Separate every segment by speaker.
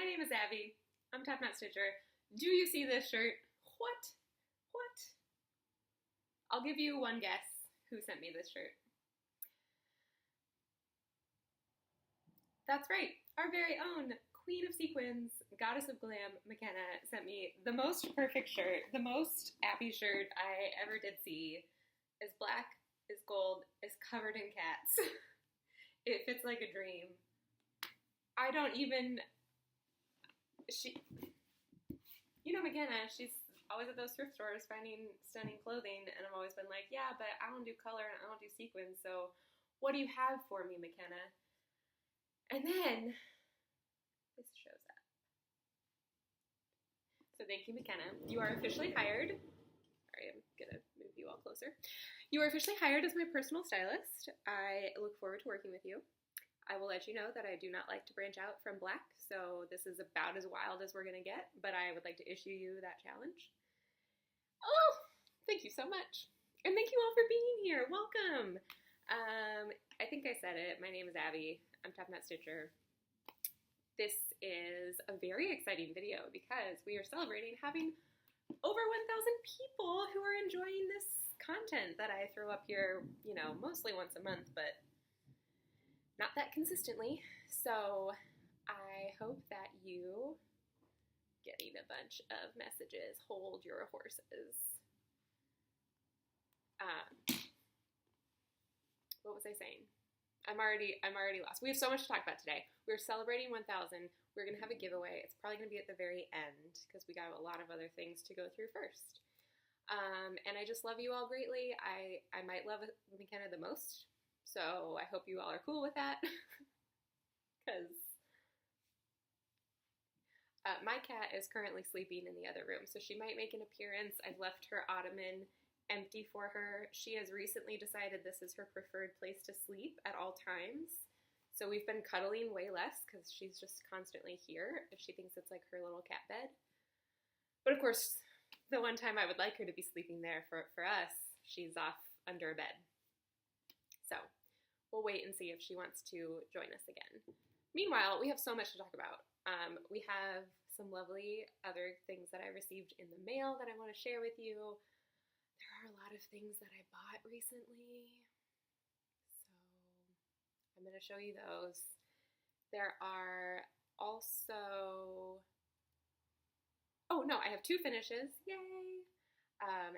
Speaker 1: My name is Abby. I'm topknotstitcher. Do you see this shirt? What? I'll give you one guess who sent me this shirt. That's right. Our very own Queen of Sequins, Goddess of Glam, McKenna, sent me the most perfect shirt, the most Abby shirt I ever did see. Is black, is gold, is covered in cats. It fits like a dream. I don't even... McKenna, she's always at those thrift stores finding stunning clothing, and I've always been like, yeah, but I don't do color and I don't do sequins, so what do you have for me, McKenna? And then this shows up. So thank you, McKenna. You are officially hired. Sorry, I'm gonna move you all closer. You are officially hired as my personal stylist. I look forward to working with you. I will let you know that I do not like to branch out from black, so this is about as wild as we're going to get, but I would like to issue you that challenge. Oh, thank you so much. And thank you all for being here. Welcome. I think I said it. My name is Abby. I'm topknotstitcher. This is a very exciting video because we are celebrating having over 1,000 people who are enjoying this content that I throw up here, mostly once a month, but not that consistently. So I hope that you, getting a bunch of messages, hold your horses. What was I saying? I'm already lost. We have so much to talk about today. We're celebrating 1,000. We're going to have a giveaway. It's probably going to be at the very end because we got a lot of other things to go through first. And I just love you all greatly. I might love McKenna the most. So I hope you all are cool with that, because my cat is currently sleeping in the other room, so she might make an appearance. I've left her ottoman empty for her. She has recently decided this is her preferred place to sleep at all times, so we've been cuddling way less because she's just constantly here if she thinks it's like her little cat bed. But of course, the one time I would like her to be sleeping there for us, she's off under a bed. So we'll wait and see if she wants to join us again. Meanwhile, we have so much to talk about. We have some lovely other things that I received in the mail that I want to share with you. There are a lot of things that I bought recently, so I'm going to show you those. There are also... Oh, no, I have 2 finishes. Yay!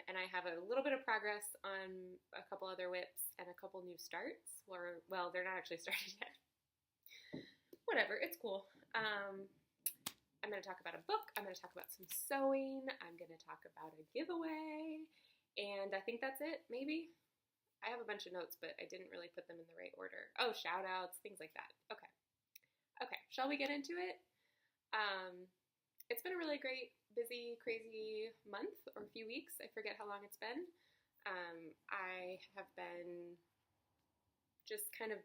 Speaker 1: And I have a little bit of progress on a couple other whips and a couple new starts. Well, they're not actually started yet. Whatever, it's cool. I'm going to talk about a book. I'm going to talk about some sewing. I'm going to talk about a giveaway. And I think that's it, maybe. I have a bunch of notes, but I didn't really put them in the right order. Oh, shout-outs, things like that. Okay, shall we get into it? It's been a really great, busy, crazy month or a few weeks. I forget how long it's been. I have been just kind of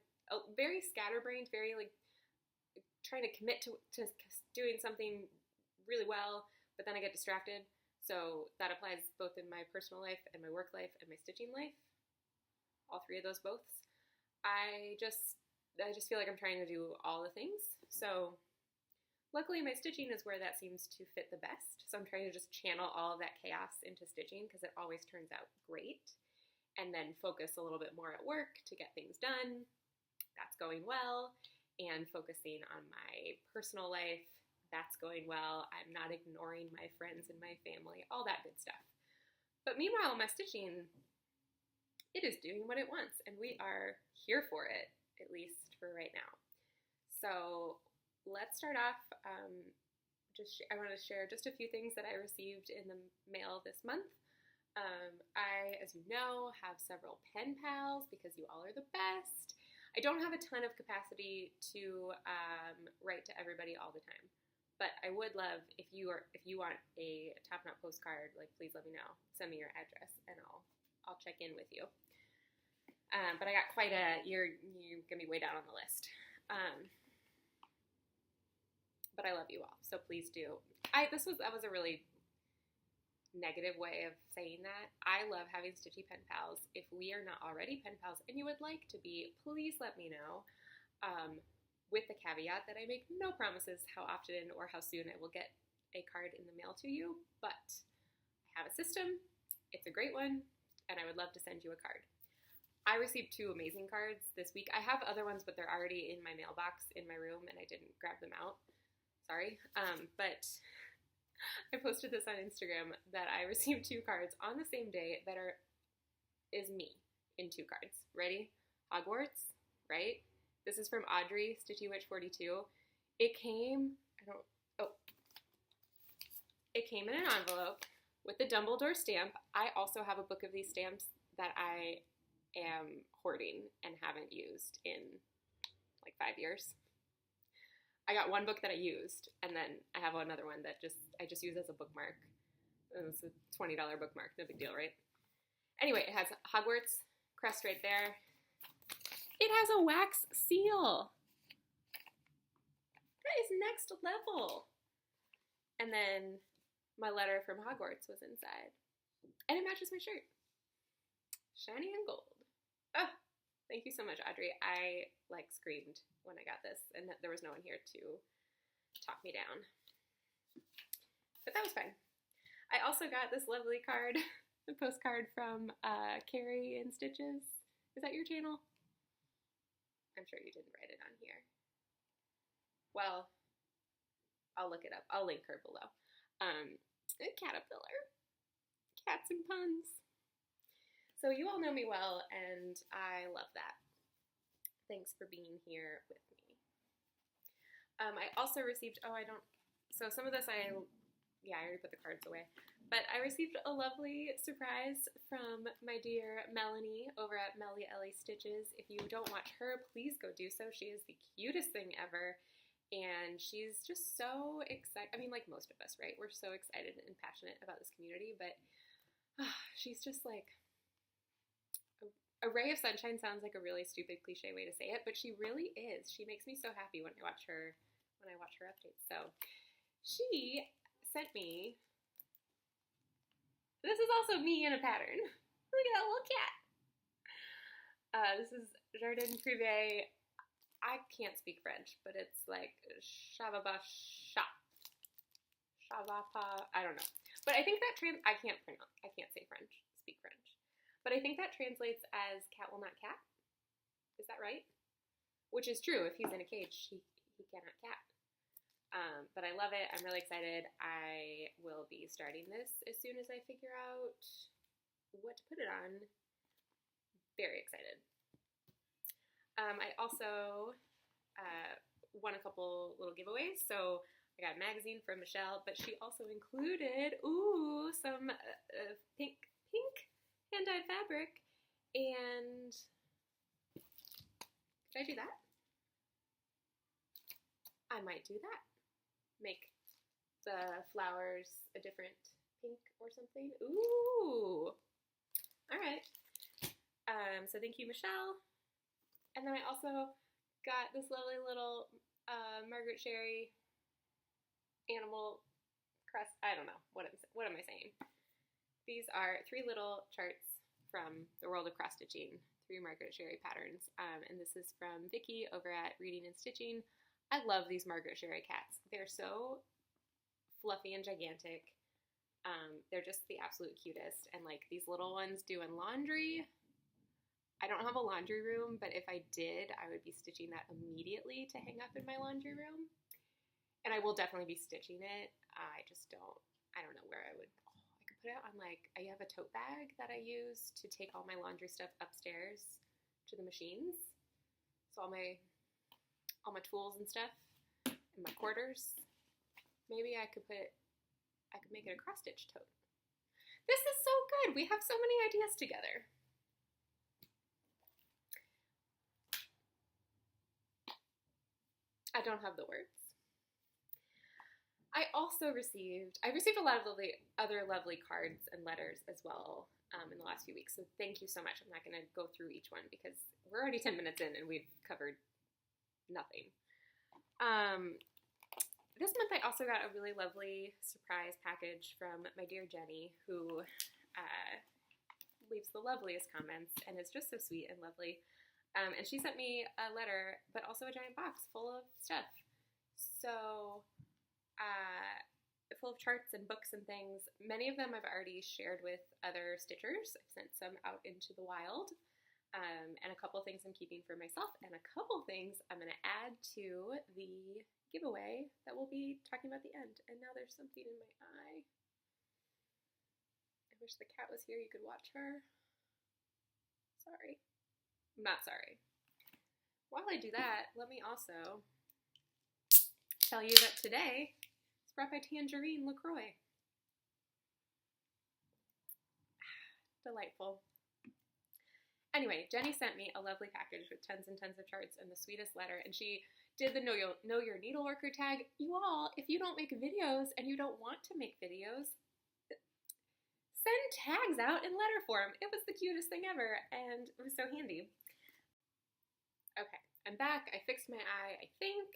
Speaker 1: very scatterbrained, very trying to commit to doing something really well, but then I get distracted. So that applies both in my personal life and my work life and my stitching life. All 3 of those boths. I just feel like I'm trying to do all the things. So luckily, my stitching is where that seems to fit the best, so I'm trying to just channel all of that chaos into stitching because it always turns out great, and then focus a little bit more at work to get things done. That's going well, and focusing on my personal life, that's going well. I'm not ignoring my friends and my family, all that good stuff. But meanwhile, my stitching, it is doing what it wants, and we are here for it, at least for right now. So let's start off. I want to share just a few things that I received in the mail this month. I, as you know, have several pen pals because you all are the best. I don't have a ton of capacity to write to everybody all the time, but I would love if you want a Top Knot postcard, please let me know. Send me your address and I'll check in with you. But I got quite you're gonna be way down on the list. But I love you all, so please do. That was a really negative way of saying that. I love having stitchy pen pals. If we are not already pen pals and you would like to be, please let me know. with the caveat that I make no promises how often or how soon I will get a card in the mail to you, but I have a system, it's a great one, and I would love to send you a card. I received 2 amazing cards this week. I have other ones, but they're already in my mailbox in my room, and I didn't grab them out. Sorry. But I posted this on Instagram that I received 2 cards on the same day that is me in 2 cards. Ready? Hogwarts, right? This is from Audrey, Stitchy Witch 42. It came in an envelope with the Dumbledore stamp. I also have a book of these stamps that I am hoarding and haven't used in like 5 years. I got one book that I used, and then I have another one that I just use as a bookmark. It's a $20 bookmark, no big deal, right? Anyway, it has Hogwarts crest right there. It has a wax seal. That is next level. And then my letter from Hogwarts was inside. And it matches my shirt. Shiny and gold. Oh, thank you so much, Audrey. I screamed when I got this, and there was no one here to talk me down. But that was fun. I also got this lovely card, a postcard from Carrie in Stitches. Is that your channel? I'm sure you didn't write it on here. Well, I'll look it up. I'll link her below. A caterpillar. Cats and puns. So you all know me well, and I love that. Thanks for being here with me. I also received, so some of this I already put the cards away. But I received a lovely surprise from my dear Melanie over at Melly Ellie Stitches. If you don't watch her, please go do so. She is the cutest thing ever. And she's just so excited. I mean, like most of us, right? We're so excited and passionate about this community, but she's just like a ray of sunshine. Sounds like a really stupid cliche way to say it, but she really is. She makes me so happy when I watch her updates. So she sent me, this is also me in a pattern. Look at that little cat. This is Jardin Privé. I can't speak French, but it's like Shavapa, I don't know. But I think that I can't say speak French. But I think that translates as cat will not cat. Is that right? Which is true. If he's in a cage, he cannot cat. But I love it. I'm really excited. I will be starting this as soon as I figure out what to put it on. Very excited. I also won a couple little giveaways. So I got a magazine from Michelle, but she also included, some pink hand-dyed fabric, and should I do that? I might do that. Make the flowers a different pink or something. Ooh! Alright. So thank you, Michelle. And then I also got this lovely little Margaret Sherry animal crest. I don't know. What am I saying? These are 3 little charts from the world of cross stitching, 3 Margaret Sherry patterns, and this is from Vicky over at Reading and Stitching. I love these Margaret Sherry cats. They're so fluffy and gigantic. They're just the absolute cutest, and like these little ones doing laundry. I don't have a laundry room, but if I did, I would be stitching that immediately to hang up in my laundry room, and I will definitely be stitching it. I don't know where I would. Put it on, I have a tote bag that I use to take all my laundry stuff upstairs to the machines. So all my tools and stuff and my quarters. Maybe I could make it a cross stitch tote. This is so good. We have so many ideas together. I don't have the words. I received a lot of other lovely cards and letters as well in the last few weeks, so thank you so much. I'm not going to go through each one because we're already 10 minutes in and we've covered nothing. This month I also got a really lovely surprise package from my dear Jenny, who leaves the loveliest comments and is just so sweet and lovely. And she sent me a letter, but also a giant box full of stuff. So, full of charts and books and things. Many of them I've already shared with other stitchers. I've sent some out into the wild. And a couple things I'm keeping for myself, and a couple things I'm going to add to the giveaway that we'll be talking about at the end. And now there's something in my eye. I wish the cat was here. You could watch her. Sorry. I'm not sorry. While I do that, let me also tell you that today it's brought by Tangerine LaCroix. Delightful. Anyway, Jenny sent me a lovely package with tons and tons of charts and the sweetest letter, and she did the know your needleworker tag. You all, if you don't make videos and you don't want to make videos, send tags out in letter form. It was the cutest thing ever, and it was so handy. Okay, I'm back. I fixed my eye, I think.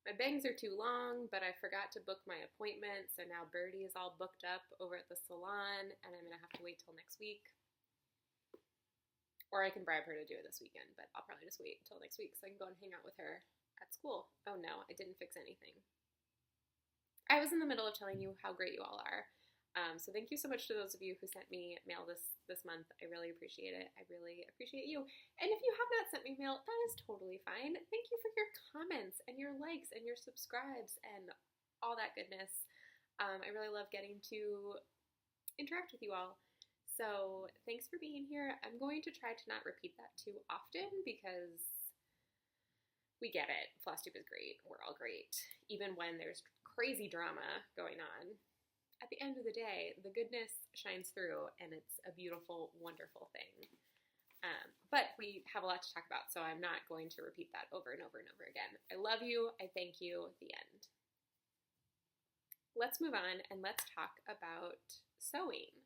Speaker 1: My bangs are too long, but I forgot to book my appointment, so now Birdie is all booked up over at the salon, and I'm going to have to wait till next week. Or I can bribe her to do it this weekend, but I'll probably just wait until next week so I can go and hang out with her at school. Oh no, I didn't fix anything. I was in the middle of telling you how great you all are. So thank you so much to those of you who sent me mail this month. I really appreciate it. I really appreciate you. And if you have not sent me mail, that is totally fine. Thank you for your comments and your likes and your subscribes and all that goodness. I really love getting to interact with you all. So thanks for being here. I'm going to try to not repeat that too often because we get it. Flosstube is great. We're all great. Even when there's crazy drama going on. At the end of the day, the goodness shines through and it's a beautiful, wonderful thing. But we have a lot to talk about, so I'm not going to repeat that over and over and over again. I love you. I thank you. The end. Let's move on and let's talk about sewing.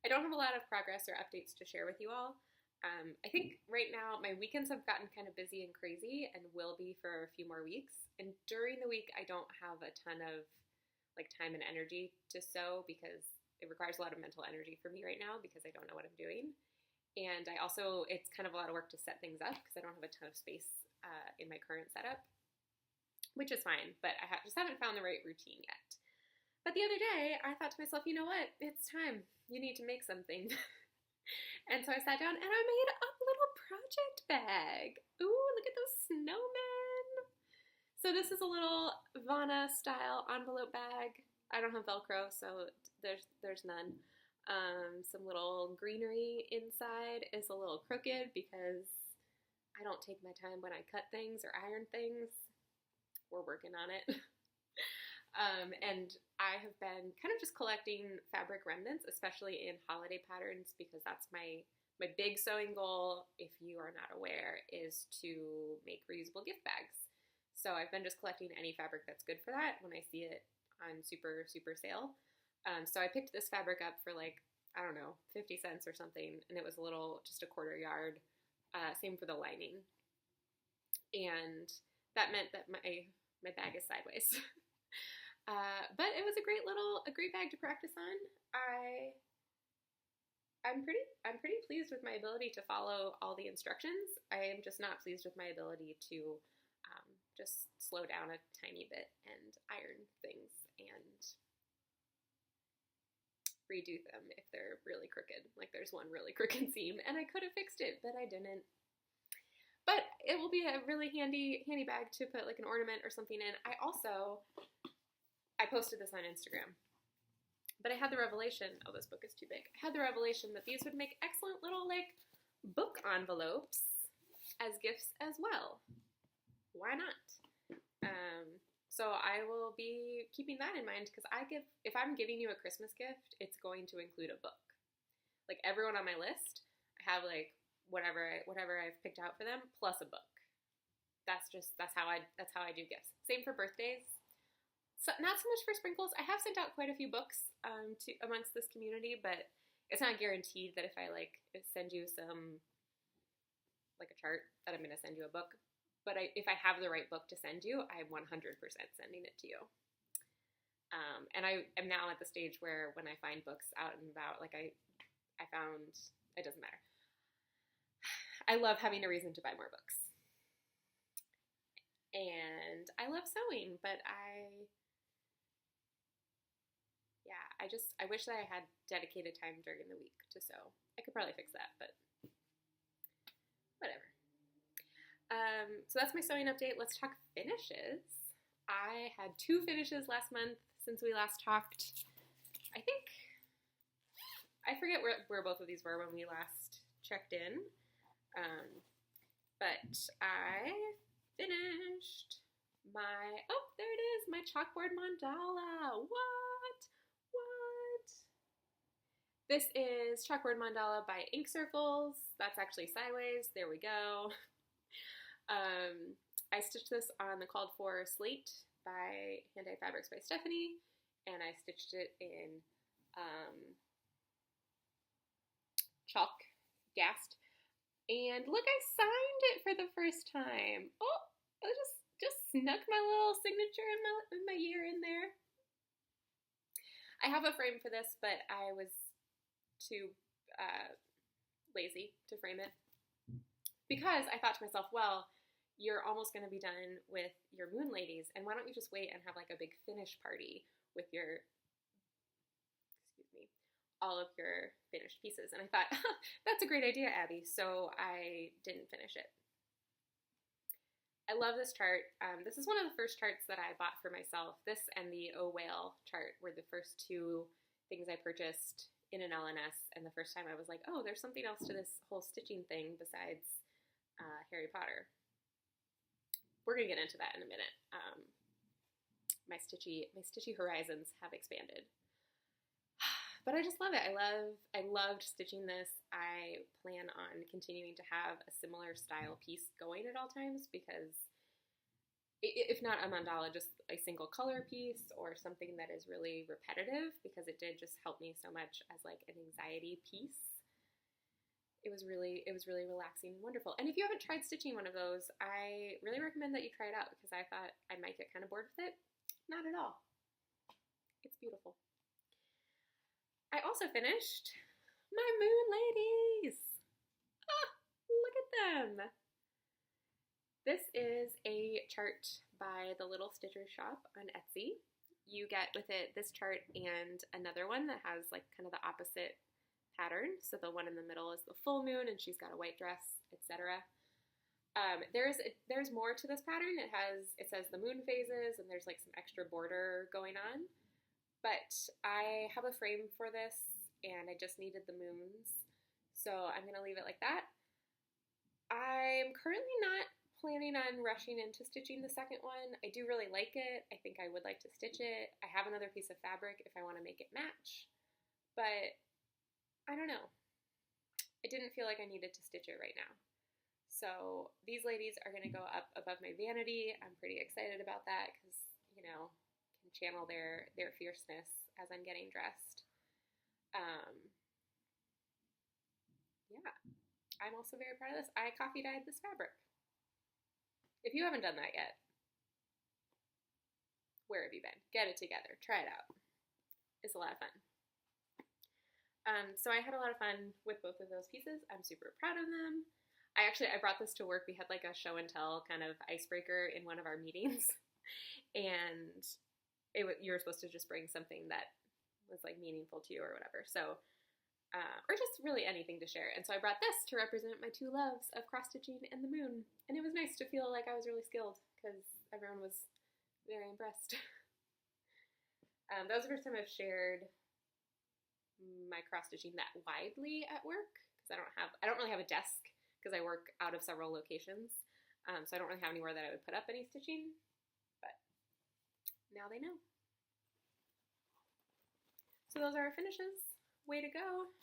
Speaker 1: I don't have a lot of progress or updates to share with you all. I think right now my weekends have gotten kind of busy and crazy and will be for a few more weeks. And during the week, I don't have a ton of time and energy to sew because it requires a lot of mental energy for me right now because I don't know what I'm doing. And it's kind of a lot of work to set things up because I don't have a ton of space in my current setup, which is fine, but I just haven't found the right routine yet. But the other day, I thought to myself, you know what? It's time. You need to make something. And so I sat down and I made a little project bag. Ooh, look at those snowmen. So this is a little Vana style envelope bag. I don't have Velcro, so there's none. Some little greenery inside is a little crooked because I don't take my time when I cut things or iron things. We're working on it. And I have been kind of just collecting fabric remnants, especially in holiday patterns, because that's my big sewing goal, if you are not aware, is to make reusable gift bags. So I've been just collecting any fabric that's good for that when I see it on super, super sale. So I picked this fabric up for 50 cents or something, and it was just a quarter yard. Same for the lining. And that meant that my bag is sideways. But it was a great bag to practice on. I'm pretty pleased with my ability to follow all the instructions. I am just not pleased with my ability to just slow down a tiny bit and iron things and redo them if they're really crooked. Like there's one really crooked seam and I could have fixed it, but I didn't. But it will be a really handy bag to put an ornament or something in. I posted this on Instagram, but I had the revelation, oh, this book is too big. I had the revelation that these would make excellent little book envelopes as gifts as well. Why not? So I will be keeping that in mind because if I'm giving you a Christmas gift, it's going to include a book. Everyone on my list, I have whatever I've picked out for them plus a book. That's how I do gifts. Same for birthdays. So not so much for sprinkles. I have sent out quite a few books amongst this community, but it's not guaranteed that if I send you some a chart that I'm going to send you a book. But if I have the right book to send you, I'm 100% sending it to you. And I am now at the stage where when I find books out and about, I found, it doesn't matter. I love having a reason to buy more books. And I love sewing, but I wish that I had dedicated time during the week to sew. I could probably fix that, but whatever. So that's my sewing update. Let's talk finishes. I had 2 finishes last month since we last talked. I forget where both of these were when we last checked in. But I finished there it is, my chalkboard mandala. What? This is Chalkboard Mandala by Ink Circles. That's actually sideways. There we go. I stitched this on the Called For slate by Hand-Dyed Fabrics by Stephanie, and I stitched it in chalk gassed. And look, I signed it for the first time. Oh, I just snuck my little signature and my year in there. I have a frame for this, but I was too lazy to frame it because I thought to myself, well, you're almost going to be done with your moon ladies, and why don't you just wait and have like a big finish party with all of your finished pieces. And I thought, that's a great idea, Abby. So I didn't finish it. I love this chart. This is one of the first charts that I bought for myself. This and the Oh Whale chart were the first 2 things I purchased in an LNS, and the first time I was like, oh, there's something else to this whole stitching thing besides Harry Potter. We're gonna get into that in a minute. My stitchy horizons have expanded, but I just love it. I loved stitching this. I plan on continuing to have a similar style piece going at all times, because if not a mandala, just a single color piece or something that is really repetitive, because it did just help me so much as like an anxiety piece. It was really relaxing and wonderful. And if you haven't tried stitching one of those, I really recommend that you try it out, because I thought I might get kind of bored with it. Not at all. It's beautiful. I also finished my moon ladies. Ah, look at them. This is a chart by the Little Stitcher Shop on Etsy. You get with it this chart and another one that has like kind of the opposite pattern. So the one in the middle is the full moon, and she's got a white dress, etc. There's more to this pattern. It says the moon phases, and there's like some extra border going on. But I have a frame for this, and I just needed the moons, so I'm gonna leave it like that. I'm currently not planning on rushing into stitching the second one. I do really like it. I think I would like to stitch it. I have another piece of fabric if I want to make it match, but I don't know. I didn't feel like I needed to stitch it right now. So these ladies are going to go up above my vanity. I'm pretty excited about that because, you know, can channel their fierceness as I'm getting dressed. Yeah, I'm also very proud of this. I coffee dyed this fabric. If you haven't done that yet, where have you been? Get it together. Try it out. It's a lot of fun. So I had a lot of fun with both of those pieces. I'm super proud of them. I brought this to work. We had like a show and tell kind of icebreaker in one of our meetings, and you were supposed to just bring something that was like meaningful to you or whatever. So, or just really anything to share. And so I brought this to represent my 2 loves of cross stitching and the moon. And it was nice to feel like I was really skilled because everyone was very impressed. That was the first time I've shared my cross stitching that widely at work, because I don't really have a desk because I work out of several locations. So I don't really have anywhere that I would put up any stitching, but now they know. So those are our finishes. Way to go.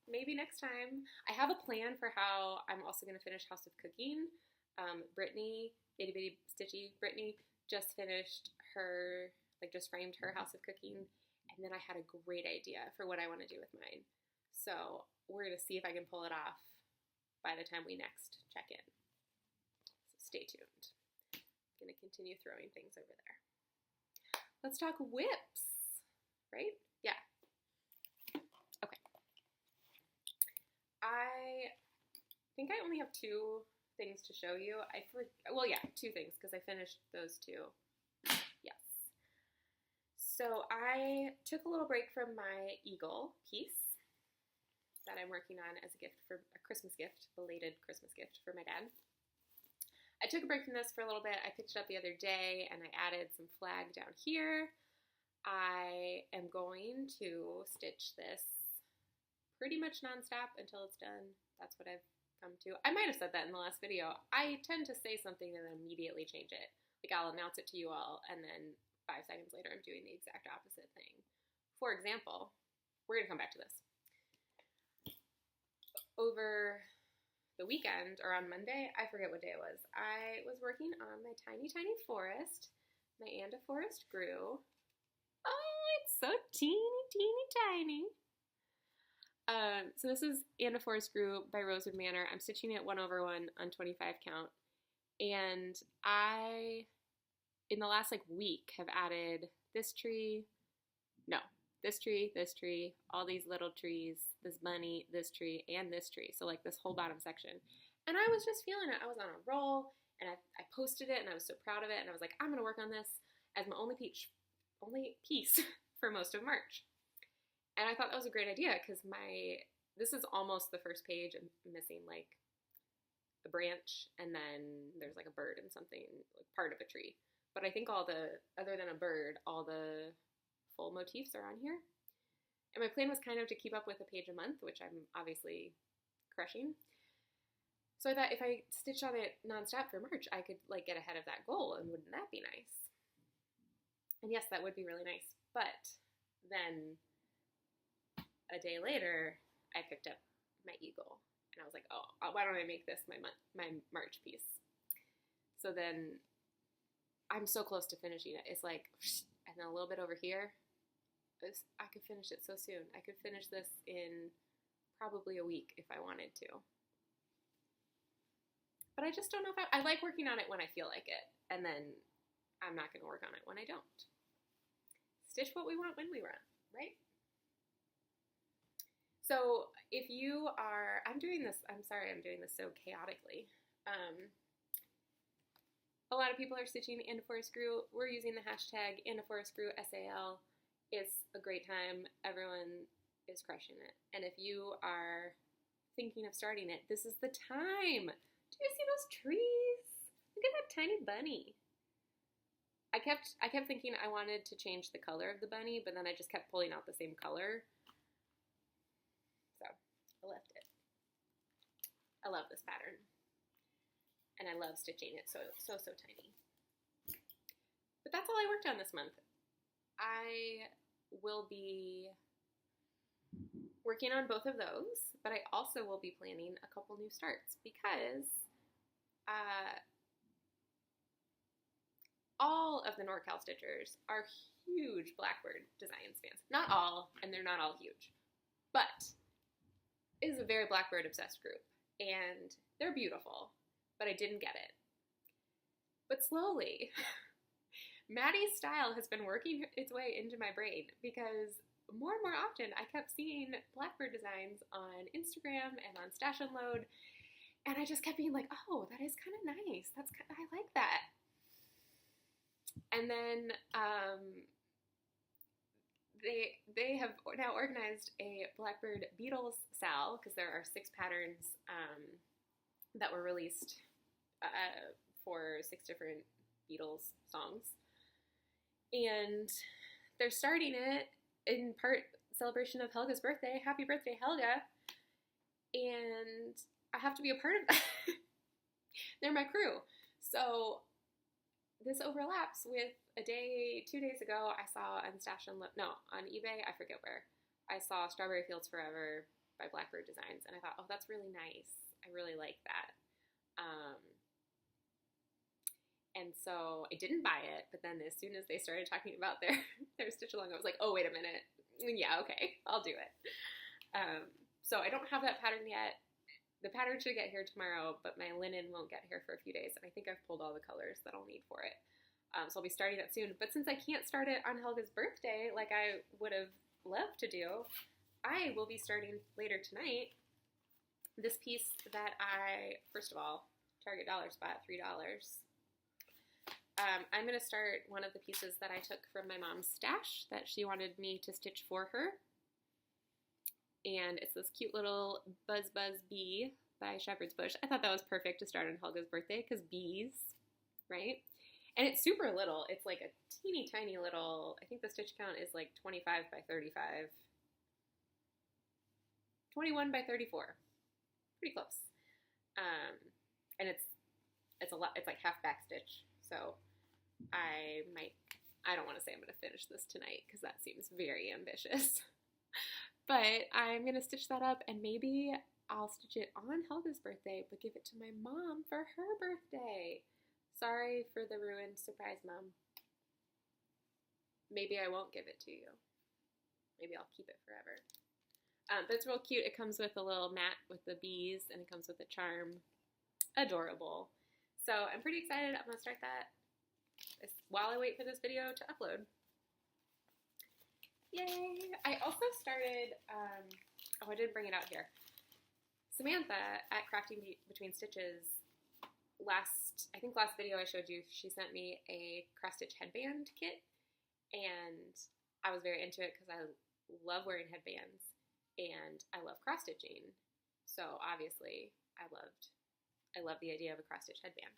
Speaker 1: Maybe next time. I have a plan for how I'm also going to finish House of Cooking. Brittany, itty bitty stitchy Brittany, just finished her, just framed her House of Cooking, and then I had a great idea for what I want to do with mine. So we're going to see if I can pull it off by the time we next check in. So stay tuned. I'm going to continue throwing things over there. Let's talk whips, right? Yeah. Okay. I think I only have 2 things to show you. Well, yeah, 2 things, because I finished those 2. Yes. So I took a little break from my eagle piece that I'm working on as a gift, for a Christmas gift, belated Christmas gift for my dad. I took a break from this for a little bit. I picked it up the other day and I added some flag down here. I am going to stitch this pretty much nonstop until it's done. That's what I've come to. I might have said that in the last video. I tend to say something and then immediately change it. Like, I'll announce it to you all and then 5 seconds later I'm doing the exact opposite thing. For example, we're going to come back to this. Over the weekend, or on Monday, I forget what day it was, I was working on my tiny, tiny forest. My and a forest grew. Oh, it's so teeny, teeny, tiny. So this is And a Forest Grew by Rosewood Manor. I'm stitching it 1/1 on 25 count. And I, in the last week, have added this tree, this tree, all these little trees, this bunny, this tree, and this tree. So this whole bottom section. And I was just feeling it. I was on a roll, and I posted it, and I was so proud of it. And I was like, I'm going to work on this as my only piece for most of March. And I thought that was a great idea, because this is almost the first page. I'm missing a branch, and then there's a bird and something, part of a tree. But I think other than a bird, all the full motifs are on here. And my plan was kind of to keep up with a page a month, which I'm obviously crushing. So I thought if I stitched on it nonstop for March, I could get ahead of that goal, and wouldn't that be nice? And yes, that would be really nice. But then a day later, I picked up my eagle, and I was like, oh, why don't I make this my March piece? So then I'm so close to finishing it. It's and then a little bit over here. I could finish it so soon. I could finish this in probably a week if I wanted to. But I just don't know if I like working on it when I feel like it, and then I'm not going to work on it when I don't. Stitch what we want when we want, right? So if you are, I'm doing this so chaotically. A lot of people are stitching And a Forest Grew. We're using the hashtag And a Forest Grew SAL. It's a great time. Everyone is crushing it. And if you are thinking of starting it, this is the time. Do you see those trees? Look at that tiny bunny. I kept thinking I wanted to change the color of the bunny, but then I just kept pulling out the same color. So I left it. I love this pattern. And I love stitching it so tiny. But that's all I worked on this month. I will be working on both of those, but I also will be planning a couple new starts, because all of the NorCal Stitchers are huge Blackbird Designs fans. Not all, and they're not all huge, but it is a very Blackbird obsessed group, and they're beautiful, but I didn't get it. But slowly, Maddie's style has been working its way into my brain, because more and more often I kept seeing Blackbird designs on Instagram and on Stash and Load, and I just kept being like, oh, that is kind of nice. I like that. And then they have now organized a Blackbird Beatles Sal, because there are 6 patterns that were released for 6 different Beatles songs. And they're starting it in part celebration of Helga's birthday. Happy birthday, Helga. And I have to be a part of that. They're my crew. So this overlaps with 2 days ago, I saw on on eBay, I forget where, I saw Strawberry Fields Forever by Blackbird Designs, and I thought, oh, that's really nice. I really like that. And so I didn't buy it, but then as soon as they started talking about their stitch along, I was like, oh, wait a minute. Yeah, okay, I'll do it. So I don't have that pattern yet. The pattern should get here tomorrow, but my linen won't get here for a few days, and I think I've pulled all the colors that I'll need for it. So I'll be starting that soon. But since I can't start it on Helga's birthday like I would have loved to do, I will be starting later tonight This piece that first of all, Target dollar spot, $3. I'm going to start one of the pieces that I took from my mom's stash that she wanted me to stitch for her. And it's this cute little Buzz Buzz Bee by Shepherd's Bush. I thought that was perfect to start on Helga's birthday because bees, right? And it's super little. It's like a teeny tiny little, I think the stitch count is like 25 by 35. 21 by 34. Pretty close. And it's a lot, it's like half back stitch. So I don't want to say I'm going to finish this tonight because that seems very ambitious. But I'm going to stitch that up and maybe I'll stitch it on Helga's birthday, but give it to my mom for her birthday. Sorry for the ruined surprise, Mom. Maybe I won't give it to you. Maybe I'll keep it forever. But it's real cute. It comes with a little mat with the bees, and it comes with a charm. Adorable. So I'm pretty excited. I'm going to start that while I wait for this video to upload. Yay! I also started, I didn't bring it out here. Samantha at Crafting Between Stitches, I think last video I showed you, she sent me a cross-stitch headband kit, and I was very into it because I love wearing headbands, and I love cross-stitching, so obviously I love the idea of a cross-stitch headband.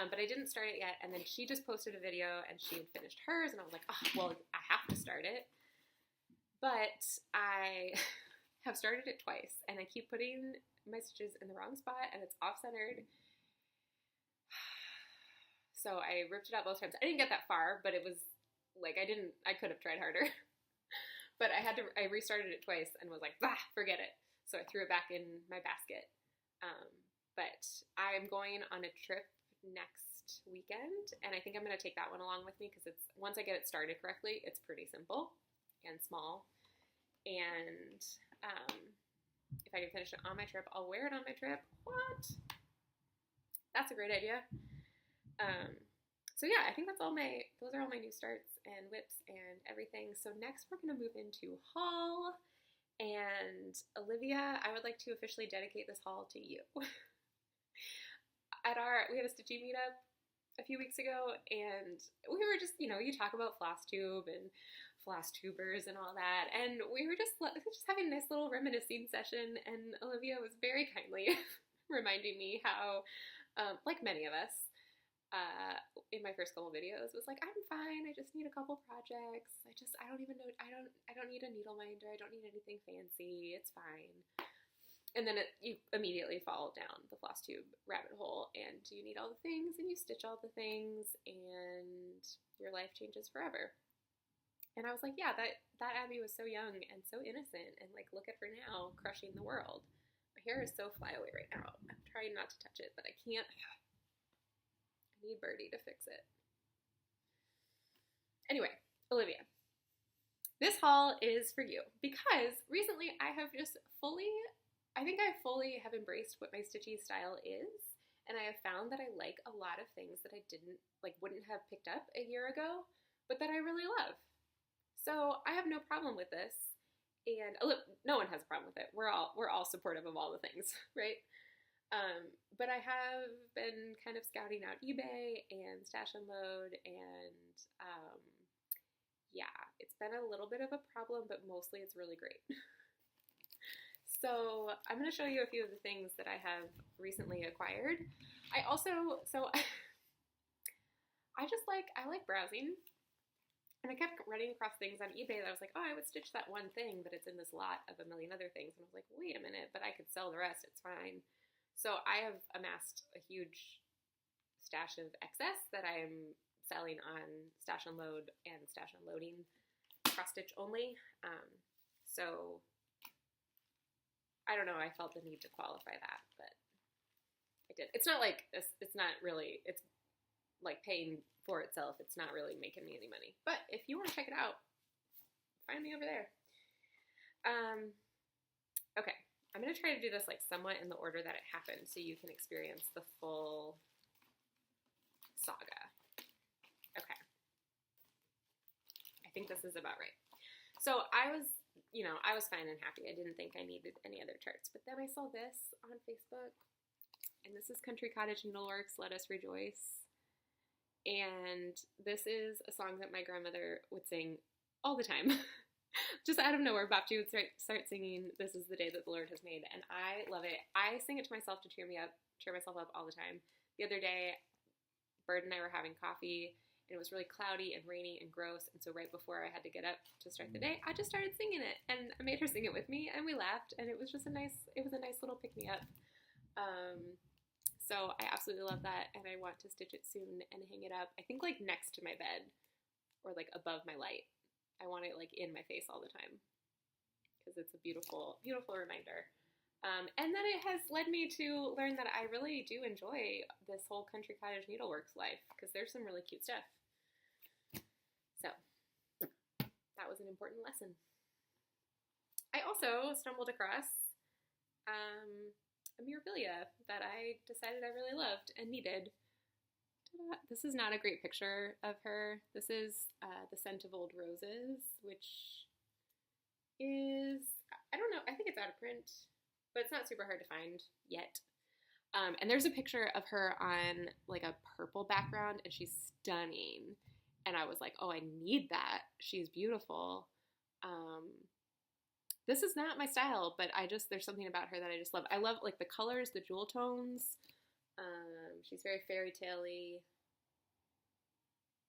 Speaker 1: But I didn't start it yet, and then she just posted a video, and she had finished hers, and I was like, oh, well, I have to start it. But I have started it twice, and I keep putting my stitches in the wrong spot, and it's off-centered. So I ripped it out both times. I didn't get that far, but it was like, I could have tried harder. But I restarted it twice and was like, forget it. So I threw it back in my basket. But I'm going on a trip next weekend, and I think I'm going to take that one along with me because once I get it started correctly, it's pretty simple and small. And if I can finish it on my trip, I'll wear it on my trip. What? That's a great idea. So yeah, I think those are all my new starts and whips and everything. So next we're going to move into haul. And Olivia, I would like to officially dedicate this haul to you. We had a stitching meetup a few weeks ago, and we were just, you talk about Flosstube and Flosstubers and all that, and we were just having a nice little reminiscing session, and Olivia was very kindly reminding me how, like many of us, in my first couple videos, was like, I'm fine, I just need a couple projects, I don't even know, I don't need a needle minder, I don't need anything fancy, it's fine. And then you immediately fall down the Flosstube rabbit hole, and you need all the things, and you stitch all the things, and your life changes forever. And I was like, yeah, that Abby was so young and so innocent, and like, look at her now, crushing the world. My hair is so flyaway right now. I'm trying not to touch it, but I can't. I need Birdie to fix it. Anyway, Olivia, this haul is for you because recently I think I fully have embraced what my stitching style is, and I have found that I like a lot of things that I wouldn't have picked up a year ago, but that I really love. So I have no problem with this, and no one has a problem with it. We're all supportive of all the things, right? But I have been kind of scouting out eBay and Stash and Load, and yeah, it's been a little bit of a problem, but mostly it's really great. So I'm going to show you a few of the things that I have recently acquired. I like browsing, and I kept running across things on eBay that I was like, oh, I would stitch that one thing, but it's in this lot of a million other things. And I was like, wait a minute, but I could sell the rest, it's fine. So I have amassed a huge stash of excess that I'm selling on Stash and Load and Stash and Loading, cross stitch only. So I don't know, I felt the need to qualify that, but I did. It's not like, it's like paying for itself. It's not really making me any money. But if you want to check it out, find me over there. Okay, I'm going to try to do this like somewhat in the order that it happened so you can experience the full saga. Okay. I think this is about right. So I was you know, I was fine and happy. I didn't think I needed any other charts. But then I saw this on Facebook, and this is Country Cottage Needleworks, Let Us Rejoice. And this is a song that my grandmother would sing all the time. Just out of nowhere, Bapti would start singing, "This is the day that the Lord has made." And I love it. I sing it to myself to cheer myself up all the time. The other day, Bird and I were having coffee, and it was really cloudy and rainy and gross. And so right before I had to get up to start the day, I just started singing it. And I made her sing it with me, and we laughed. And it was just a nice little pick-me-up. So I absolutely love that, and I want to stitch it soon and hang it up. I think like next to my bed or like above my light. I want it like in my face all the time because it's a beautiful, beautiful reminder. And then it has led me to learn that I really do enjoy this whole Country Cottage Needleworks life because there's some really cute stuff. So that was an important lesson. I also stumbled across a memorabilia that I decided I really loved and needed. This is not a great picture of her. This is The Scent of Old Roses, which is, I don't know, I think it's out of print, but it's not super hard to find yet. And there's a picture of her on like a purple background, and she's stunning. And I was like, oh, I need that. She's beautiful. This is not my style, but there's something about her that I just love. I love like the colors, the jewel tones. She's very fairy tale-y.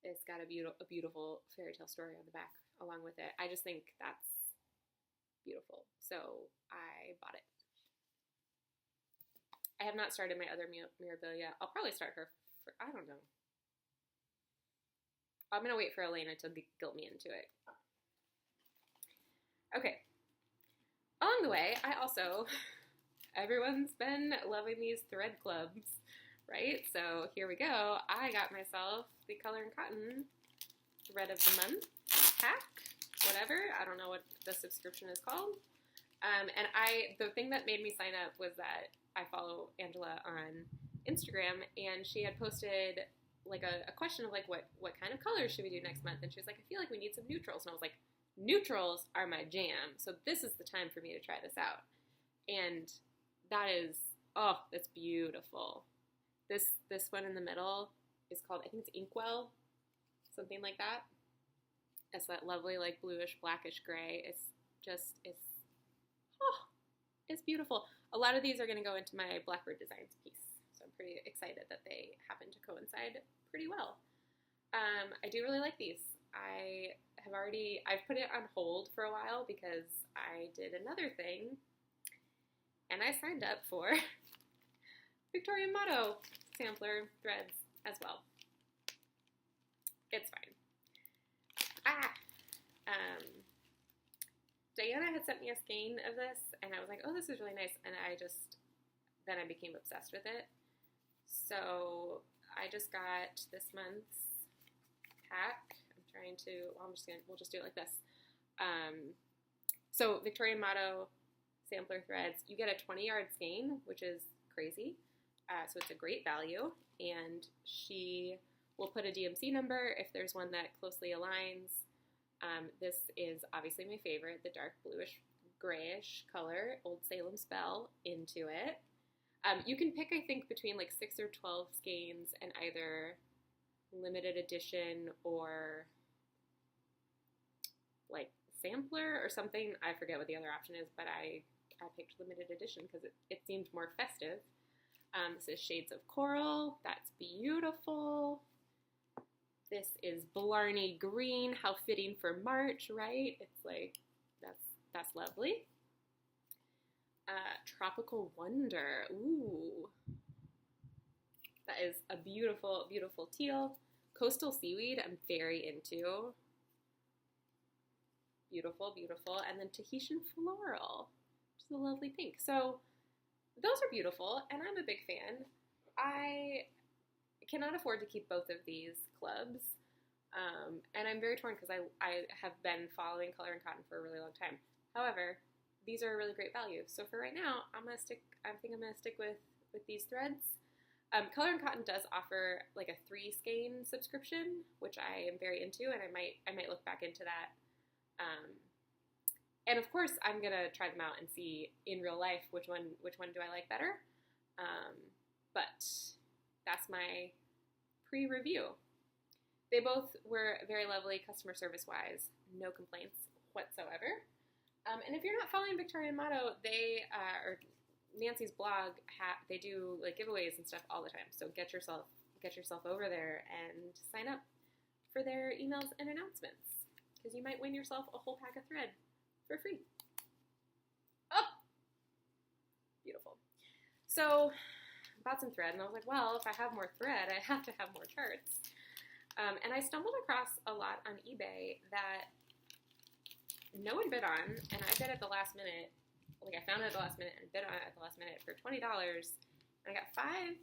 Speaker 1: It's got a beautiful fairy tale story on the back along with it. I just think that's beautiful. So I bought it. I have not started my other memorabilia. I'll probably start her for, I don't know. I'm going to wait for Elena to guilt me into it. Okay. Along the way, everyone's been loving these thread clubs, right? So here we go. I got myself the Color and Cotton Thread of the Month pack, whatever. I don't know what the subscription is called. And the thing that made me sign up was that I follow Angela on Instagram, and she had posted like a question of like, what kind of colors should we do next month? And she was like, I feel like we need some neutrals. And I was like, neutrals are my jam. So this is the time for me to try this out. And that is, oh, that's beautiful. This one in the middle is called, I think it's Inkwell, something like that. It's that lovely like bluish, blackish gray. It's beautiful. A lot of these are going to go into my Blackbird Designs piece. So I'm pretty excited that they happen to coincide pretty well. I do really like these. I've put it on hold for a while because I did another thing, and I signed up for Victorian Motto sampler threads as well. It's fine. Diana had sent me a skein of this, and I was like, oh, this is really nice, and then I became obsessed with it. So I just got this month's pack. We'll just do it like this. So Victorian Motto sampler threads, you get a 20-yard skein, which is crazy. So it's a great value, and she will put a DMC number if there's one that closely aligns. This is obviously my favorite, the dark bluish grayish color, Old Salem Spell, into it. You can pick, I think, between like 6 or 12 skeins and either limited edition or like sampler or something. I forget what the other option is, but I picked limited edition because it seemed more festive. This is Shades of Coral. That's beautiful. This is Blarney Green. How fitting for March, right? It's like, that's lovely. Tropical Wonder. Ooh. That is a beautiful, beautiful teal. Coastal Seaweed, I'm very into. Beautiful, beautiful. And then Tahitian Floral, which is a lovely pink. So those are beautiful, and I'm a big fan. I cannot afford to keep both of these clubs, and I'm very torn because I have been following Color and Cotton for a really long time. However, these are a really great value. So for right now, I think I'm gonna stick with these threads. Color and Cotton does offer like a 3-skein subscription, which I am very into, and I might look back into that And of course, I'm gonna try them out and see in real life which one do I like better. But that's my pre-review. They both were very lovely customer service-wise, no complaints whatsoever. And if you're not following Victorian Motto, they or Nancy's blog, they do like giveaways and stuff all the time. So get yourself over there and sign up for their emails and announcements, because you might win yourself a whole pack of thread for free. Oh, beautiful. So I bought some thread, and I was like, well, if I have more thread, I have to have more charts. And I stumbled across a lot on eBay that no one bid on, and I bid at the last minute. Like, I found it at the last minute and bid on it at the last minute for $20, and I got 5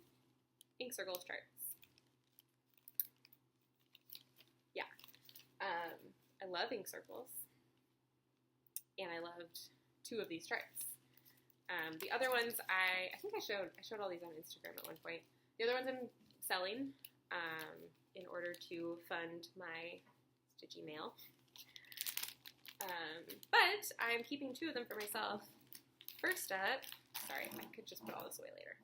Speaker 1: ink circles charts. Yeah. I love ink circles, and I loved 2 of these charts. The other ones, I think I showed all these on Instagram at one point. The other ones I'm selling in order to fund my stitchy mail. But I'm keeping 2 of them for myself. First up, sorry, I could just put all this away later.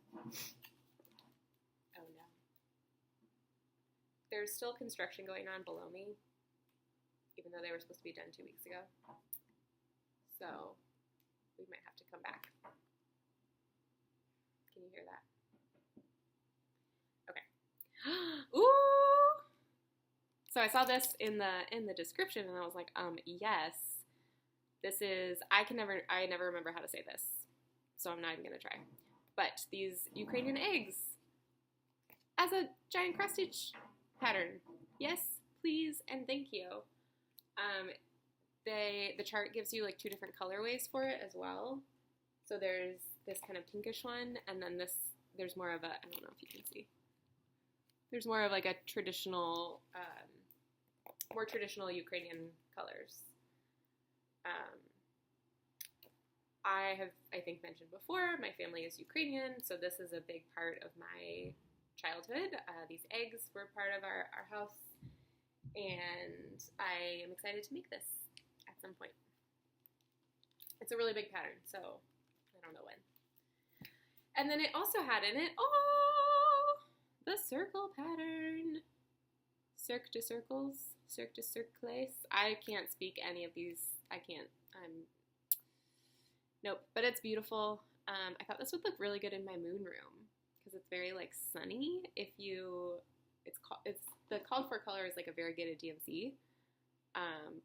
Speaker 1: Oh no. There's still construction going on below me, even though they were supposed to be done 2 weeks ago. So we might have to come back. Can you hear that? Okay. Ooh! So I saw this in the description, and I was like, yes. This is, I never remember how to say this, so I'm not even gonna try. But these Ukrainian eggs as a giant cross stitch pattern. Yes, please, and thank you. The chart gives you like 2 different colorways for it as well. So there's this kind of pinkish one, and then there's more of a, I don't know if you can see. There's more of like a traditional, more traditional Ukrainian colors. I think, mentioned before, my family is Ukrainian, so this is a big part of my childhood. These eggs were part of our house, and I am excited to make this at some point. It's a really big pattern, so I don't know when. And then it also had in it, the circle pattern. Cirque de circles, cirque de cercles. I can't speak any of these. I can't. Nope, but it's beautiful. I thought this would look really good in my moon room because it's very like sunny. The called for color is like a variegated DMC,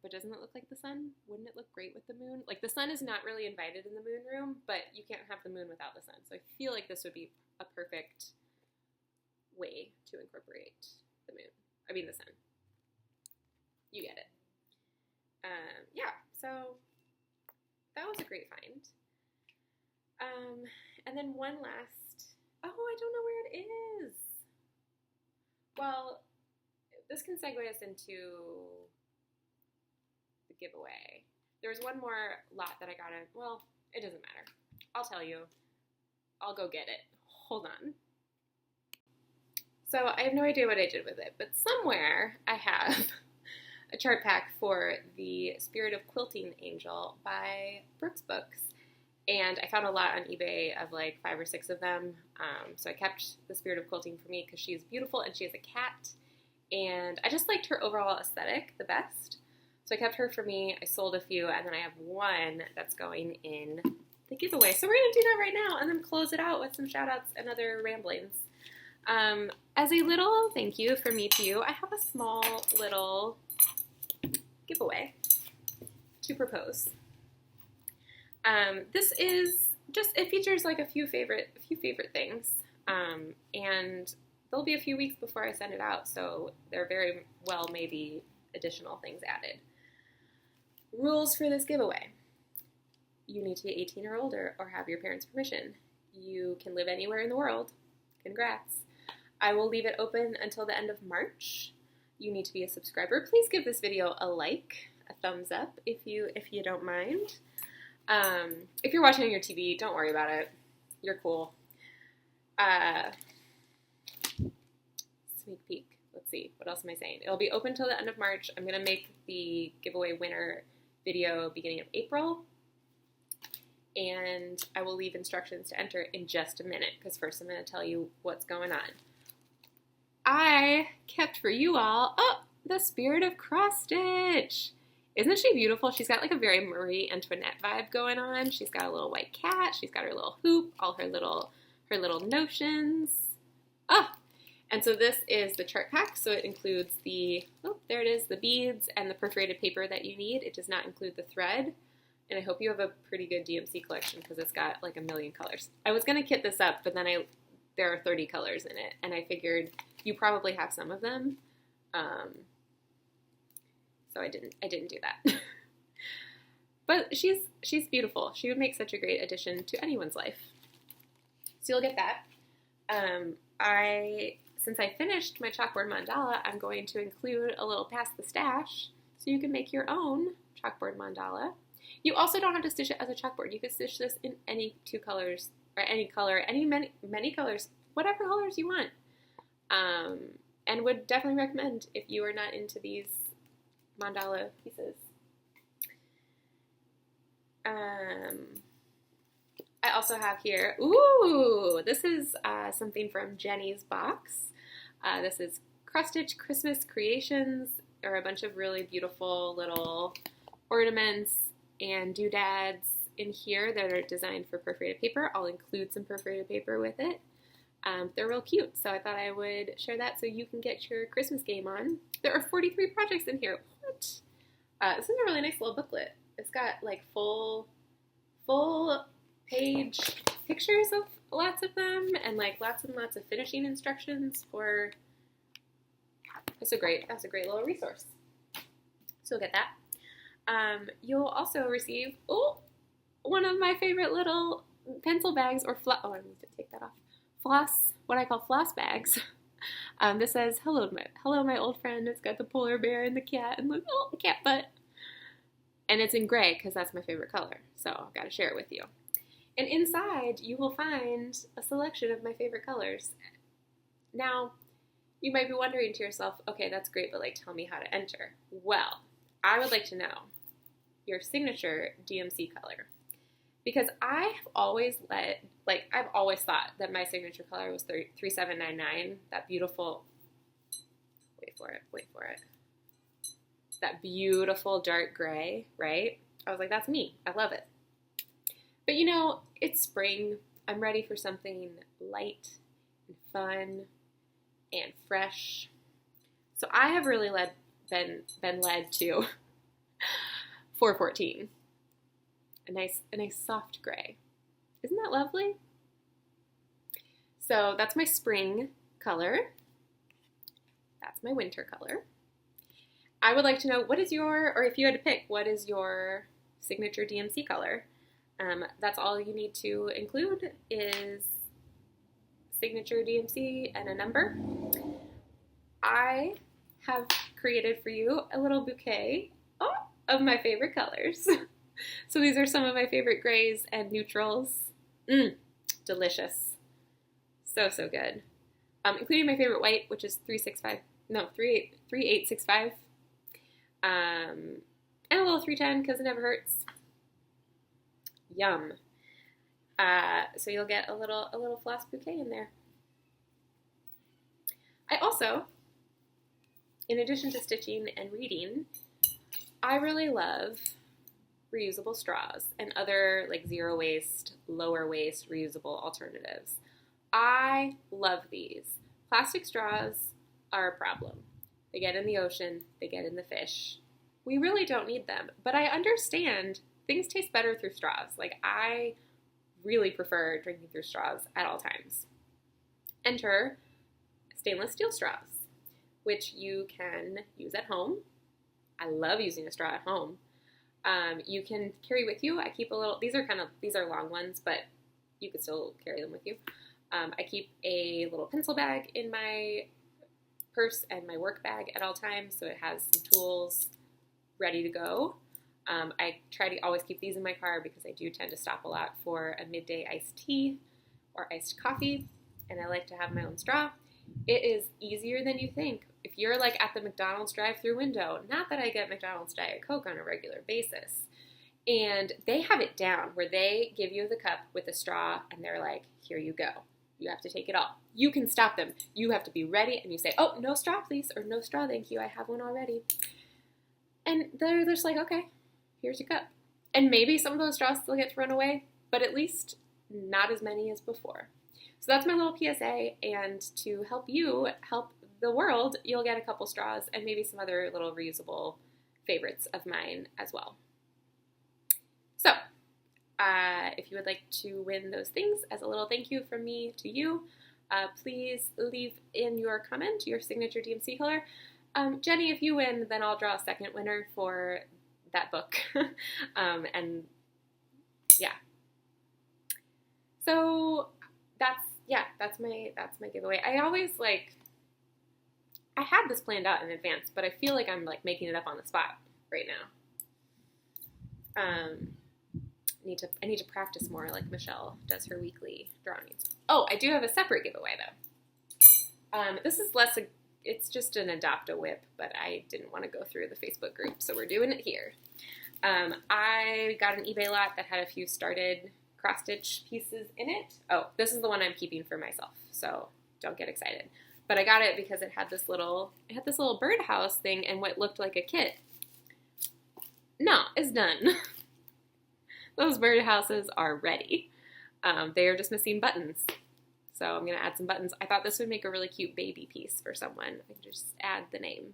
Speaker 1: but doesn't it look like the sun? Wouldn't it look great with the moon? Like, the sun is not really invited in the moon room, but you can't have the moon without the sun. So I feel like this would be a perfect way to incorporate the moon. I mean the sun. You get it. Yeah, so that was a great find. And then one last, I don't know where it is. Well, this can segue us into the giveaway. There's one more lot that I got in. Well, it doesn't matter. I'll tell you. I'll go get it. Hold on. So I have no idea what I did with it, but somewhere I have a chart pack for the Spirit of Quilting Angel by Brooks Books. And I found a lot on eBay of like 5 or 6 of them. So I kept the Spirit of Quilting for me because she is beautiful and she has a cat. And I just liked her overall aesthetic the best. So I kept her for me. I sold a few, and then I have one that's going in the giveaway. So we're going to do that right now and then close it out with some shout outs and other ramblings. As a little thank you from me to you, I have a small little giveaway to propose. This is just, it features like a few favorite things, and there'll be a few weeks before I send it out, so there very well may be additional things added. Rules for this giveaway. You need to be 18 or older or have your parents' permission. You can live anywhere in the world. Congrats. I will leave it open until the end of March. You need to be a subscriber. Please give this video a like, a thumbs up if you don't mind. If you're watching on your TV, don't worry about it. You're cool. Sneak peek. Let's see. What else am I saying? It'll be open till the end of March. I'm going to make the giveaway winner video beginning of April. And I will leave instructions to enter in just a minute, because first I'm going to tell you what's going on. I kept for you all, the Spirit of Cross Stitch. Isn't she beautiful? She's got like a very Marie Antoinette vibe going on. She's got a little white cat. She's got her little hoop, all her little notions. And so this is the chart pack. So it includes the, there it is, the beads and the perforated paper that you need. It does not include the thread. And I hope you have a pretty good DMC collection, because it's got like a million colors. I was going to kit this up, but then there are 30 colors in it. And I figured you probably have some of them. So I didn't do that. But she's beautiful. She would make such a great addition to anyone's life. So you'll get that. Since I finished my chalkboard mandala, I'm going to include a little Pass the Stash, so you can make your own chalkboard mandala. You also don't have to stitch it as a chalkboard. You could stitch this in any 2 colors, or any color, many colors, whatever colors you want. And would definitely recommend if you are not into these mandala pieces. I also have here, this is something from Jenny's box. This is Cross Stitch Christmas Creations, or a bunch of really beautiful little ornaments and doodads in here that are designed for perforated paper. I'll include some perforated paper with it. They're real cute, so I thought I would share that so you can get your Christmas game on. There are 43 projects in here. What? This is a really nice little booklet. It's got like full page pictures of lots of them, and like lots and lots of finishing instructions for. That's a great little resource. So you'll get that. You'll also receive one of my favorite little pencil bags, or I need to take that off. What I call floss bags. This says hello my old friend. It's got the polar bear and the cat and the cat butt. And it's in gray because that's my favorite color. So I've got to share it with you. And inside you will find a selection of my favorite colors. Now, you might be wondering to yourself, okay, that's great, but like tell me how to enter. Well, I would like to know your signature DMC color. Because I have always I've always thought that my signature color was 3799, that beautiful, wait for it, that beautiful dark gray, right? I was like, that's me. I love it. But you know, it's spring. I'm ready for something light and fun and fresh. So I have really been led to 414. A nice soft gray. Isn't that lovely? So that's my spring color. That's my winter color. I would like to know, or if you had to pick, what is your signature DMC color? That's all you need to include is signature DMC and a number. I have created for you a little bouquet of my favorite colors. So these are some of my favorite grays and neutrals. Delicious. So good. Including my favorite white, which is 3865. And a little 310 because it never hurts. Yum. So you'll get a little floss bouquet in there. I also, in addition to stitching and reading, I really love reusable straws and other like zero waste, lower waste reusable alternatives. I love these. Plastic straws are a problem. They get in the ocean, they get in the fish. We really don't need them, but I understand things taste better through straws. Like I really prefer drinking through straws at all times. Enter stainless steel straws, which you can use at home. I love using a straw at home. You can carry with you. I keep a little, these are long ones, but you could still carry them with you. I keep a little pencil bag in my purse and my work bag at all times, so it has some tools ready to go. I try to always keep these in my car because I do tend to stop a lot for a midday iced tea or iced coffee, and I like to have my own straw. It is easier than you think If you're like at the McDonald's drive-through window, not that I get McDonald's Diet Coke on a regular basis, and they have it down where they give you the cup with a straw and they're like, here you go. You have to take it all. You can stop them. You have to be ready and you say, oh, no straw please, or no straw thank you, I have one already. And they're just like, okay, here's your cup. And maybe some of those straws still get thrown away, but at least not as many as before. So that's my little PSA, and to help you help the world, you'll get a couple straws and maybe some other little reusable favorites of mine as well. So, if you would like to win those things as a little thank you from me to you, please leave in your comment your signature DMC color. Jenny, if you win, then I'll draw a second winner for that book. And yeah. So that's my giveaway. I always I had this planned out in advance, but I feel like I'm making it up on the spot right now. I need to practice more like Michelle does her weekly drawings. Oh, I do have a separate giveaway though. This is it's just an adopt a whip, but I didn't want to go through the Facebook group, so we're doing it here. I got an eBay lot that had a few started cross-stitch pieces in it. Oh, this is the one I'm keeping for myself, so don't get excited. But I got it because it had this little birdhouse thing and what looked like a kit. No, it's done. Those birdhouses are ready. They are just missing buttons. So I'm going to add some buttons. I thought this would make a really cute baby piece for someone. I can just add the name.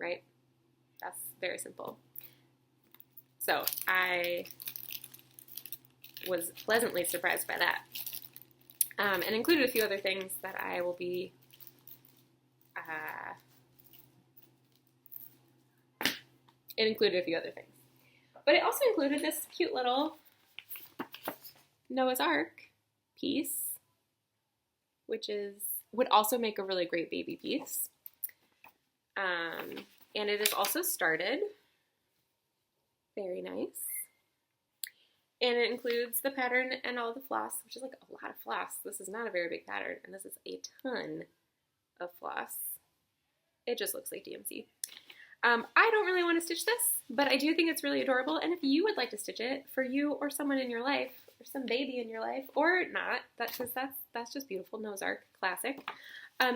Speaker 1: Right? That's very simple. So I was pleasantly surprised by that. And included a few other things that I will be it included a few other things. But it also included this cute little Noah's Ark piece, which would also make a really great baby piece. And it is also started. Very nice. And it includes the pattern and all the floss, which is a lot of floss. This is not a very big pattern, and this is a ton of floss. It just looks like DMC. I don't really want to stitch this, but I do think it's really adorable, and if you would like to stitch it for you or someone in your life, or some baby in your life, or not, that's just beautiful, Noah's Ark, classic,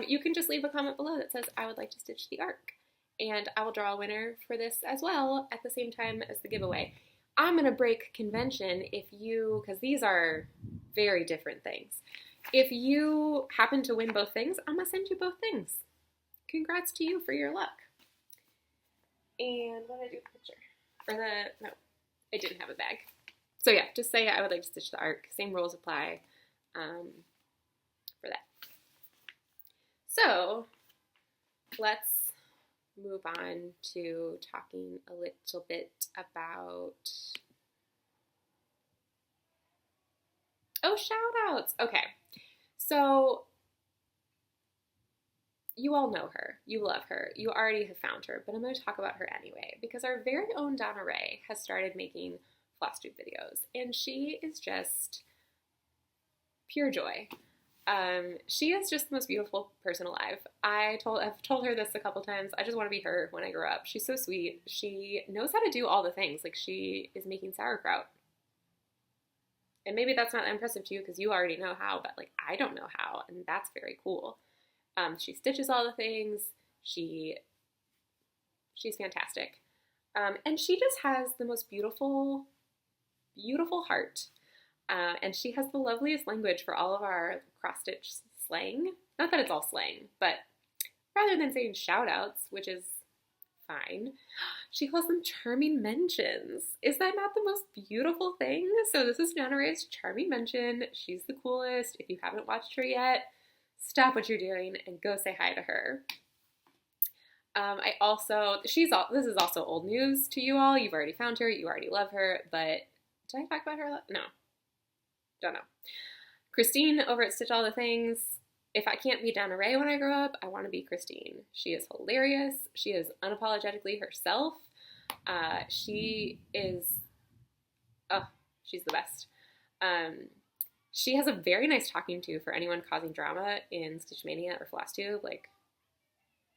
Speaker 1: you can just leave a comment below that says, I would like to stitch the Ark, and I will draw a winner for this as well at the same time as the giveaway. I'm going to break convention because these are very different things. If you happen to win both things, I'm going to send you both things. Congrats to you for your luck. And what did I do with the picture? No, I didn't have a bag. So yeah, just say I would like to stitch the Ark. Same rules apply for that. So let's move on to talking a little bit about, shout-outs. Okay, so you all know her, you love her, you already have found her, but I'm going to talk about her anyway, because our very own Donna Ray has started making Flosstube videos, and she is just pure joy. She is just the most beautiful person alive. I've told her this a couple times. I just want to be her when I grow up. She's so sweet. She knows how to do all the things. She is making sauerkraut. And maybe that's not impressive to you because you already know how, but I don't know how, and that's very cool. She stitches all the things. She's fantastic. And she just has the most beautiful, beautiful heart. And she has the loveliest language for all of our cross-stitch slang. Not that it's all slang, but rather than saying shout-outs, which is fine, she calls them charming mentions. Is that not the most beautiful thing? So this is Donna Ray's charming mention. She's the coolest. If you haven't watched her yet, stop what you're doing and go say hi to her. This is also old news to you all. You've already found her. You already love her, but did I talk about her? No. Don't know. Christine over at Stitch All the Things. If I can't be Donna Ray when I grow up, I want to be Christine. She is hilarious. She is unapologetically herself. She's the best. She has a very nice talking to for anyone causing drama in Stitch Mania or Flosstube.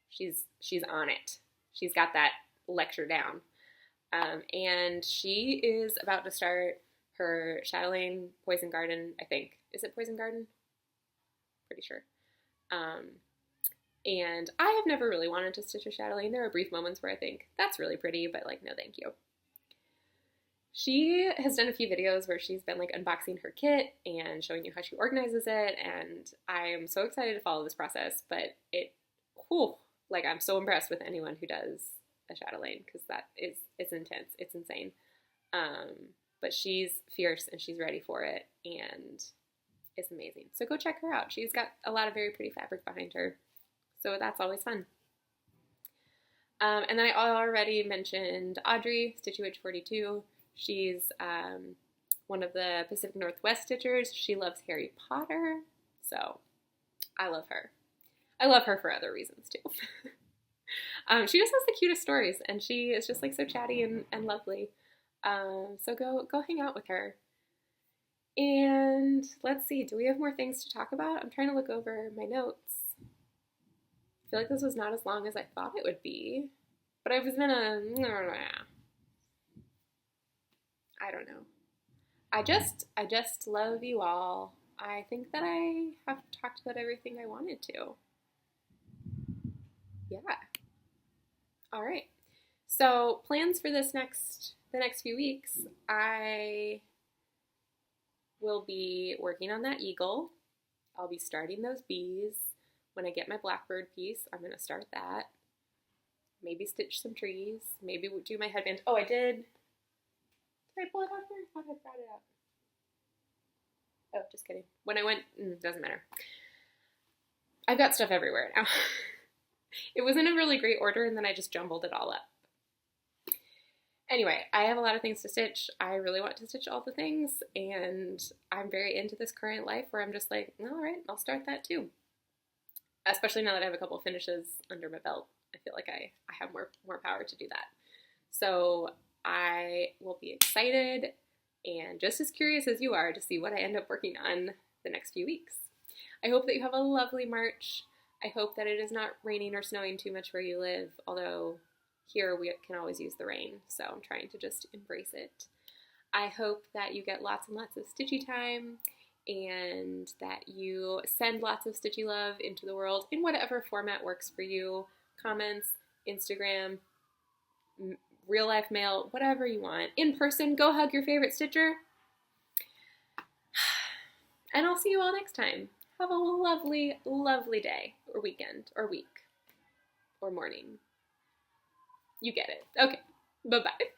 Speaker 1: She's on it. She's got that lecture down. And she is about to start her chatelaine poison garden, I think. Is it poison garden? Pretty sure. And I have never really wanted to stitch a chatelaine. There are brief moments where I think, that's really pretty, but like, no thank you. She has done a few videos where she's been like unboxing her kit and showing you how she organizes it, and I am so excited to follow this process, but like I'm so impressed with anyone who does a chatelaine, because it's intense, it's insane. But she's fierce and she's ready for it, and it's amazing. So go check her out. She's got a lot of very pretty fabric behind her, so that's always fun. And then I already mentioned Audrey, Stitchy Witch 42. She's one of the Pacific Northwest stitchers. She loves Harry Potter, so I love her. I love her for other reasons too. She just has the cutest stories, and she is just like so chatty and lovely. So go hang out with her. And let's see, do we have more things to talk about? I'm trying to look over my notes. I feel like this was not as long as I thought it would be, but I was I don't know. I just love you all. I think that I have talked about everything I wanted to. Yeah. All right. So plans for the next few weeks, I will be working on that eagle. I'll be starting those bees. When I get my blackbird piece, I'm going to start that. Maybe stitch some trees. Maybe do my headband. Oh, I did. Did I pull it out here? I thought I brought it out. Oh, just kidding. When I went, doesn't matter. I've got stuff everywhere now. It was in a really great order, and then I just jumbled it all up. Anyway, I have a lot of things to stitch. I really want to stitch all the things, and I'm very into this current life where I'm just like, all right, I'll start that too. Especially now that I have a couple finishes under my belt. I feel like I have more power to do that. So I will be excited and just as curious as you are to see what I end up working on the next few weeks. I hope that you have a lovely March. I hope that it is not raining or snowing too much where you live, although here we can always use the rain, so I'm trying to just embrace it. I hope that you get lots and lots of stitchy time, and that you send lots of stitchy love into the world in whatever format works for you. Comments, Instagram, real life mail, whatever you want. In person, go hug your favorite stitcher. And I'll see you all next time. Have a lovely, lovely day, or weekend, or week, or morning. You get it. Okay, bye-bye.